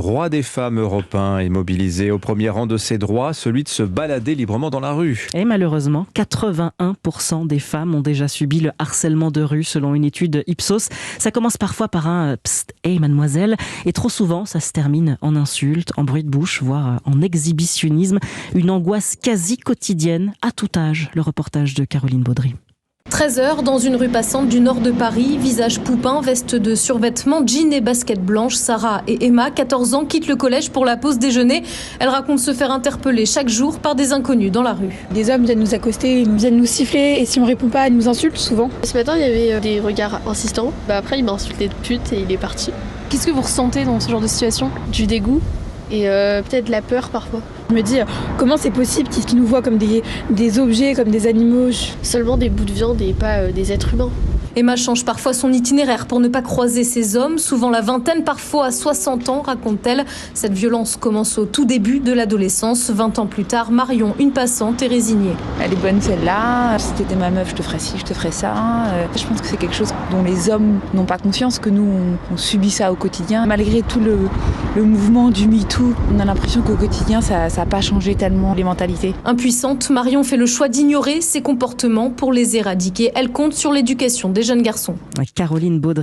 Roi des femmes européen est mobilisé au premier rang de ses droits, celui de se balader librement dans la rue. Et malheureusement, 81% des femmes ont déjà subi le harcèlement de rue selon une étude Ipsos. Ça commence parfois par un « psst, hey mademoiselle » et trop souvent ça se termine en insultes, en bruit de bouche, voire en exhibitionnisme. Une angoisse quasi quotidienne à tout âge. Le reportage de Caroline Baudry. 13h, dans une rue passante du nord de Paris, visage poupin, veste de survêtement, jean et basket blanche, Sarah et Emma, 14 ans, quittent le collège pour la pause déjeuner. Elles racontent se faire interpeller chaque jour par des inconnus dans la rue. Des hommes viennent nous accoster, ils viennent nous siffler et si on répond pas, ils nous insultent souvent. Ce matin, il y avait des regards insistants. Après, il m'a insulté de pute et il est parti. Qu'est-ce que vous ressentez dans ce genre de situation ? Du dégoût et peut-être de la peur parfois. Je me dis, comment c'est possible qu'ils nous voient comme des objets, comme des animaux ? Seulement des bouts de viande et pas des êtres humains. Emma change parfois son itinéraire pour ne pas croiser ces hommes, souvent la vingtaine, parfois à 60 ans, raconte-t-elle. Cette violence commence au tout début de l'adolescence. 20 ans plus tard, Marion, une passante, est résignée. Elle est bonne celle-là, si t'étais ma meuf, je te ferais ci, je te ferais ça. Je pense que c'est quelque chose dont les hommes n'ont pas conscience, que nous, on subit ça au quotidien. Malgré tout le mouvement du MeToo, on a l'impression qu'au quotidien, ça n'a pas changé tellement les mentalités. Impuissante, Marion fait le choix d'ignorer ces comportements pour les éradiquer. Elle compte sur l'éducation des jeunes garçons. Caroline Baudry.